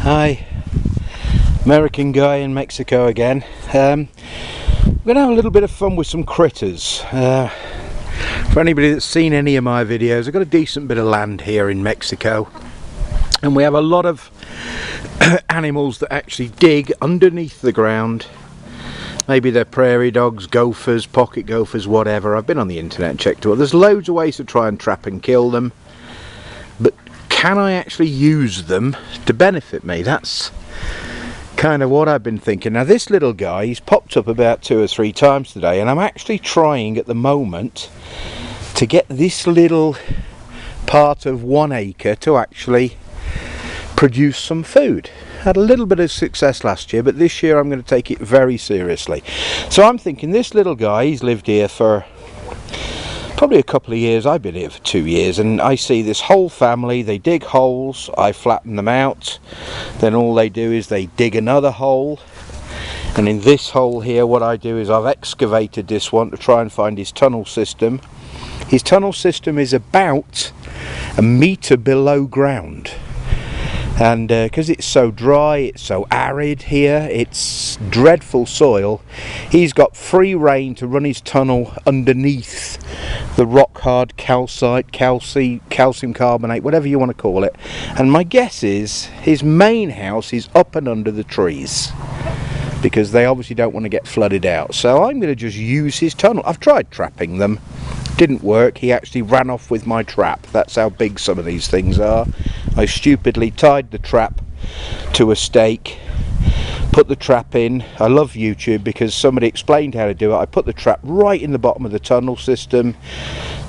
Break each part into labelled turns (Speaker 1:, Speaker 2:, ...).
Speaker 1: Hi, American guy in Mexico again. We're going to have a little bit of fun with some critters. For anybody that's seen any of my videos, I've got a decent bit of land here in Mexico, and we have a lot of animals that actually dig underneath the ground. Maybe they're prairie dogs, gophers, pocket gophers, whatever. I've been on the internet and checked it out. There's loads of ways to try and trap and kill them, but can I actually use them to benefit me? That's kind of what I've been thinking. Now this little guy, he's popped up about 2 or 3 times today, and I'm actually trying at the moment to get this little part of 1 acre to actually produce some food. Had a little bit of success last year, but this year I'm going to take it very seriously. So I'm thinking this little guy, he's lived here for probably a couple of years. I've been here for 2 years, and I see this whole family. They dig holes, I flatten them out, then all they do is they dig another hole, and in this hole here what I do is I've excavated this one to try and find his tunnel system. His tunnel system is about 1 meter below ground, and because it's so dry, it's so arid here, it's dreadful soil, he's got free rein to run his tunnel underneath the rock hard calcite, calcium carbonate, whatever you want to call it. And my guess is his main house is up and under the trees, because they obviously don't want to get flooded out. So I'm going to just use his tunnel. I've tried trapping them, didn't work. He actually ran off with my trap. That's how big some of these things are. I stupidly tied the trap to a stake, put the trap in. I love YouTube because somebody explained how to do it. I put the trap right in the bottom of the tunnel system,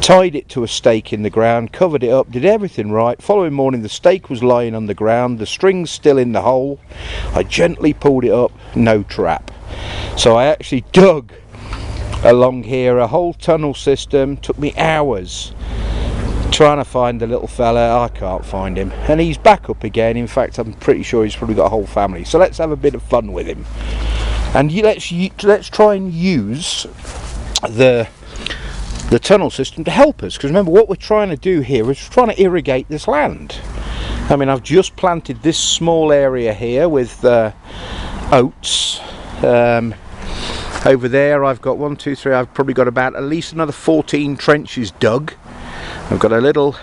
Speaker 1: tied it to a stake in the ground, covered it up, did everything right. Following morning the stake was lying on the ground, the string's still in the hole. I gently pulled it up, no trap. So I actually dug along here a whole tunnel system. Took me hours trying to find the little fella. I can't find him, and he's back up again. In fact, I'm pretty sure he's probably got a whole family. So let's have a bit of fun with him, and let's try and use the tunnel system to help us, because remember what we're trying to do here is we're trying to irrigate this land. I mean, I've just planted this small area here with oats. Over there I've got 1, 2, 3, I've probably got about at least another 14 trenches dug. I've got a little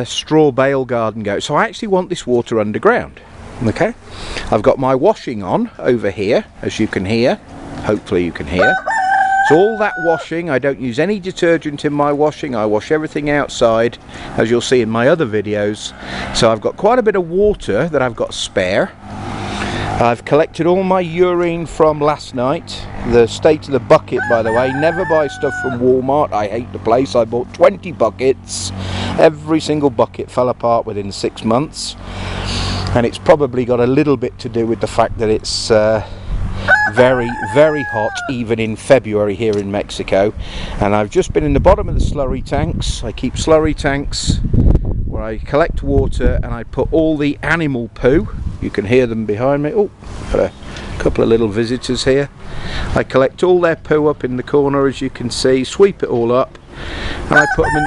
Speaker 1: straw bale garden going. So I actually want this water underground. Okay, I've got my washing on over here, as you can hear. Hopefully you can hear. So all that washing, I don't use any detergent in my washing. I wash everything outside, as you'll see in my other videos. So I've got quite a bit of water that I've got spare. I've collected all my urine from last night. The state of the bucket, by the way, never buy stuff from Walmart. I hate the place. I bought 20 buckets. Every single bucket fell apart within 6 months, and it's probably got a little bit to do with the fact that it's very, very hot even in February here in Mexico. And I've just been in the bottom of the slurry tanks. I keep slurry tanks where I collect water, and I put all the animal poo. You can hear them behind me. Oh, got a couple of little visitors here. I collect all their poo up in the corner, as you can see, sweep it all up, and I put them in.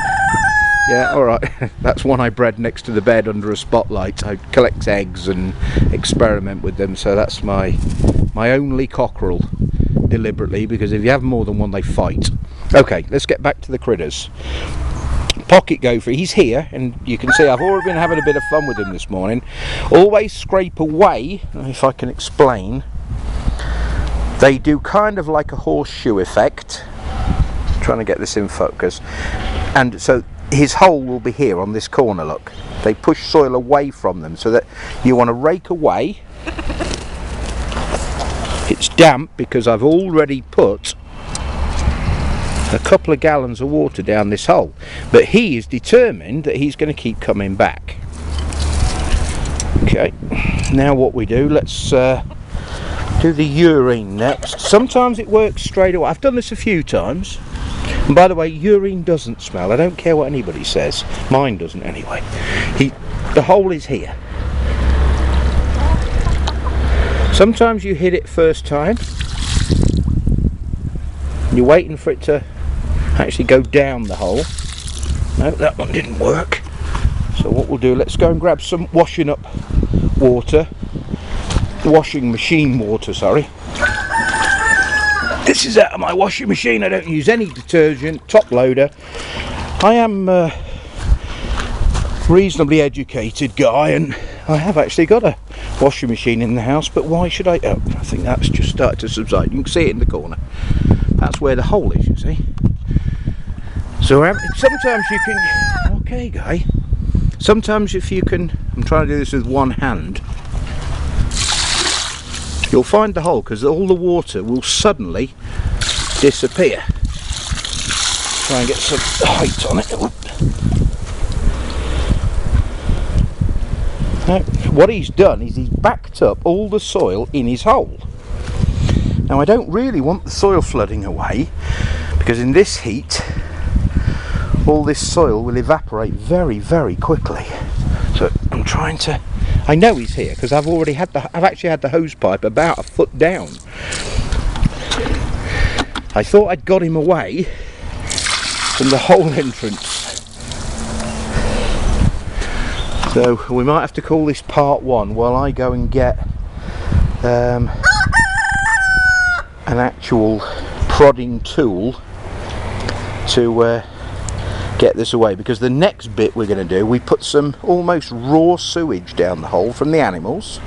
Speaker 1: Yeah, alright. That's one I bred next to the bed under a spotlight. I collect eggs and experiment with them, so that's my only cockerel, deliberately, because if you have more than one they fight. Okay, let's get back to the critters. Pocket gopher, he's here, and you can see I've already been having a bit of fun with him this morning. Always scrape away, if I can explain. They do kind of like a horseshoe effect. I'm trying to get this in focus. And so his hole will be here on this corner, look. They push soil away from them, so that you want to rake away. It's damp because I've already put a couple of gallons of water down this hole, but he is determined that he's going to keep coming back. Okay, now what we do, let's do the urine next. Sometimes it works straight away. I've done this a few times, and by the way, urine doesn't smell. I don't care what anybody says, mine doesn't anyway. The hole is here. Sometimes you hit it first time, you're waiting for it to actually go down the hole. No, that one didn't work. So what we'll do, let's go and grab some washing up water, washing machine water, sorry. This is out of my washing machine. I don't use any detergent, top loader. I am a reasonably educated guy, and I have actually got a washing machine in the house, but why should I? Oh, I think that's just started to subside. You can see it in the corner. That's where the hole is, you see. So sometimes you can, okay guy, sometimes if you can, I'm trying to do this with one hand, you'll find the hole because all the water will suddenly disappear. Try and get some height on it. Now, what he's done is he's backed up all the soil in his hole. Now I don't really want the soil flooding away, because in this heat all this soil will evaporate very, very quickly. So I'm trying to, I know he's here because I've actually had the hose pipe about a foot down. I thought I'd got him away from the hole entrance. So we might have to call this part 1 while I go and get an actual prodding tool to get this away, because the next bit we're going to do, we put some almost raw sewage down the hole from the animals.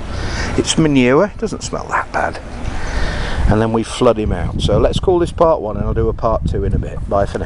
Speaker 1: It's manure, it doesn't smell that bad, and then we flood him out. So let's call this part 1 and I'll do a part 2 in a bit. Bye for now.